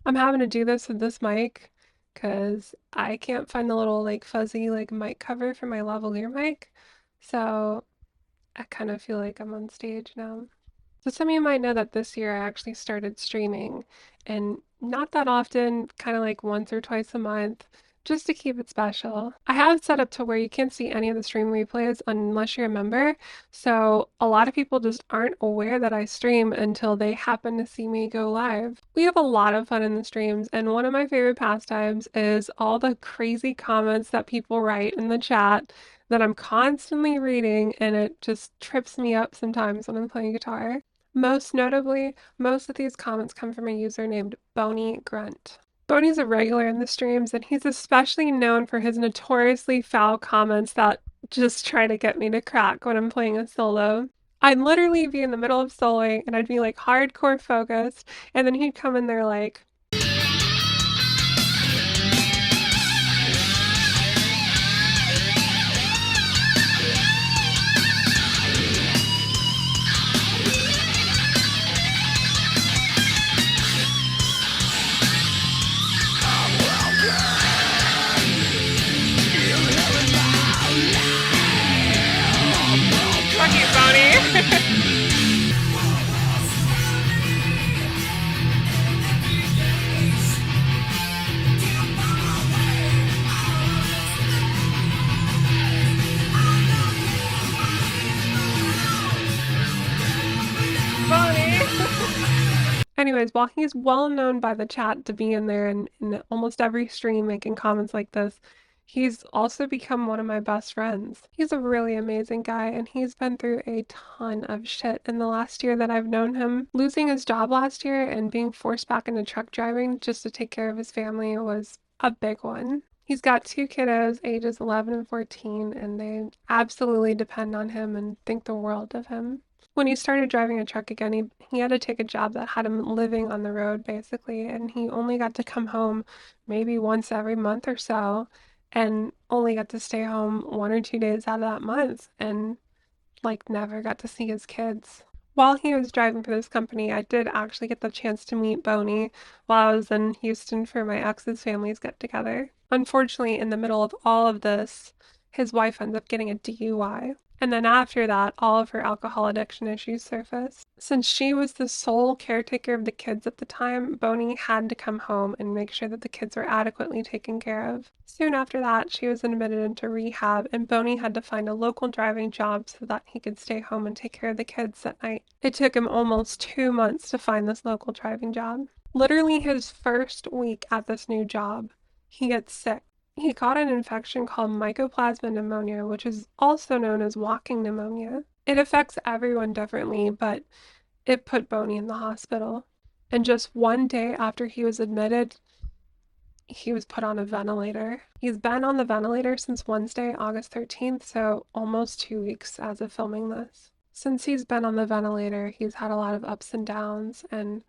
I'm having to do this with this mic because I can't find the little like fuzzy like mic cover for my lavalier mic. So I kind of feel like I'm on stage now. So some of you might know that this year I actually started streaming and not that often, kind of like once or twice a month, just to keep it special. I have it set up to where you can't see any of the stream replays unless you're a member. So a lot of people just aren't aware that I stream until they happen to see me go live. We have a lot of fun in the streams, and one of my favorite pastimes is all the crazy comments that people write in the chat that I'm constantly reading, and it just trips me up sometimes when I'm playing guitar. Most notably, most of these comments come from a user named Boney Grunt. Boney's a regular in the streams, and he's especially known for his notoriously foul comments that just try to get me to crack when I'm playing a solo. I'd literally be in the middle of soloing and I'd be like hardcore focused, and then he'd come in there like, fuck you, Boney. Boney. Anyways, while he's well known by the chat to be in there and in almost every stream making comments like this, he's also become one of my best friends. He's a really amazing guy, and he's been through a ton of shit in the last year that I've known him. Losing his job last year and being forced back into truck driving just to take care of his family was a big one. He's got two kiddos, ages 11 and 14, and they absolutely depend on him and think the world of him. When he started driving a truck again, he had to take a job that had him living on the road basically, and he only got to come home maybe once every month or so, and only got to stay home 1 or 2 days out of that month, and like never got to see his kids. While he was driving for this company, I did actually get the chance to meet Boney while I was in Houston for my ex's family's get together. Unfortunately, in the middle of all of this, his wife ends up getting a DUI. And then after that, all of her alcohol addiction issues surfaced. Since she was the sole caretaker of the kids at the time, Boney had to come home and make sure that the kids were adequately taken care of. Soon after that, she was admitted into rehab, and Boney had to find a local driving job so that he could stay home and take care of the kids at night. It took him almost 2 months to find this local driving job. Literally his first week at this new job, he gets sick. He caught an infection called mycoplasma pneumonia, which is also known as walking pneumonia. It affects everyone differently, but it put Boney in the hospital. And just one day after he was admitted, he was put on a ventilator. He's been on the ventilator since Wednesday, August 13th, so almost 2 weeks as of filming this. Since he's been on the ventilator, he's had a lot of ups and downs, and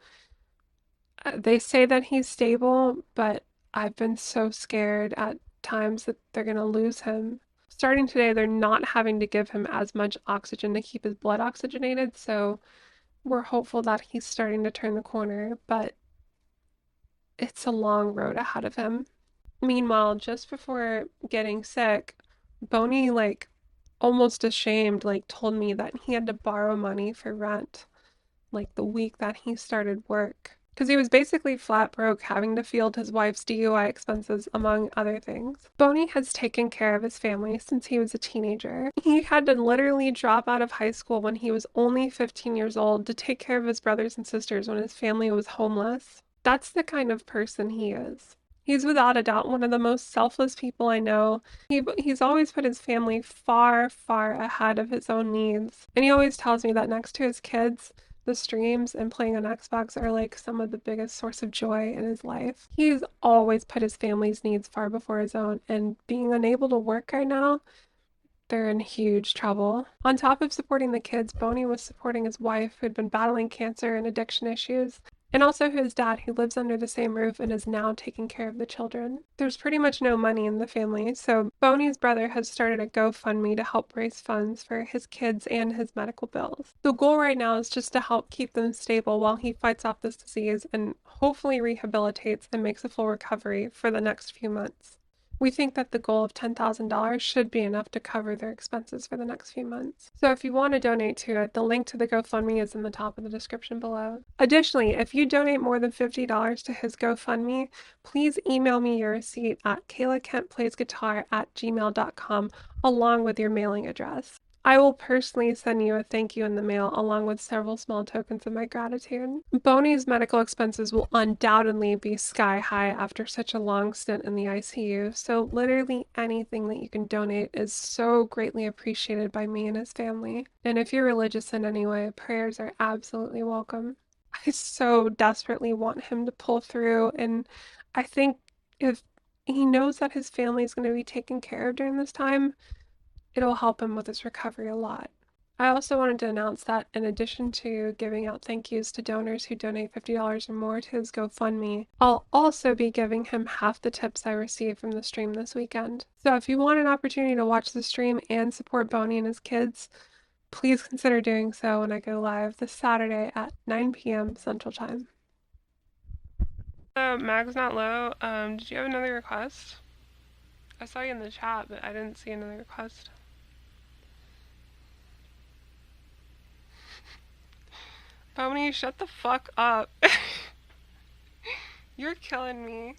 they say that he's stable, but I've been so scared at times that they're going to lose him. Starting today, they're not having to give him as much oxygen to keep his blood oxygenated, so we're hopeful that he's starting to turn the corner, but it's a long road ahead of him. Meanwhile, just before getting sick, Boney, like, almost ashamed, like, told me that he had to borrow money for rent, like, the week that he started work. Because he was basically flat broke, having to field his wife's DUI expenses, among other things. Boney has taken care of his family since he was a teenager. He had to literally drop out of high school when he was only 15 years old to take care of his brothers and sisters when his family was homeless. That's the kind of person he is. He's without a doubt one of the most selfless people I know. He's always put his family far, far ahead of his own needs. And he always tells me that next to his kids, the streams and playing on Xbox are like some of the biggest source of joy in his life. He's always put his family's needs far before his own, and being unable to work right now, they're in huge trouble. On top of supporting the kids, Boney was supporting his wife, who had been battling cancer and addiction issues. and also his dad, who lives under the same roof and is now taking care of the children. There's pretty much no money in the family, so Boney's brother has started a GoFundMe to help raise funds for his kids and his medical bills. The goal right now is just to help keep them stable while he fights off this disease and hopefully rehabilitates and makes a full recovery for the next few months. We think that the goal of $10,000 should be enough to cover their expenses for the next few months. So if you want to donate to it, the link to the GoFundMe is in the top of the description below. Additionally, if you donate more than $50 to his GoFundMe, please email me your receipt at kaylakentplaysguitar@gmail.com along with your mailing address. I will personally send you a thank you in the mail along with several small tokens of my gratitude. Boney's medical expenses will undoubtedly be sky high after such a long stint in the ICU, so literally anything that you can donate is so greatly appreciated by me and his family. And if you're religious in any way, prayers are absolutely welcome. I so desperately want him to pull through, and I think if he knows that his family is going to be taken care of during this time, it'll help him with his recovery a lot. I also wanted to announce that in addition to giving out thank yous to donors who donate $50 or more to his GoFundMe, I'll also be giving him half the tips I received from the stream this weekend. So if you want an opportunity to watch the stream and support Boney and his kids, please consider doing so when I go live this Saturday at 9 p.m. Central Time. Mag's not low. Did you have another request? I saw you in the chat, but I didn't see another request. Boney, shut the fuck up. You're killing me.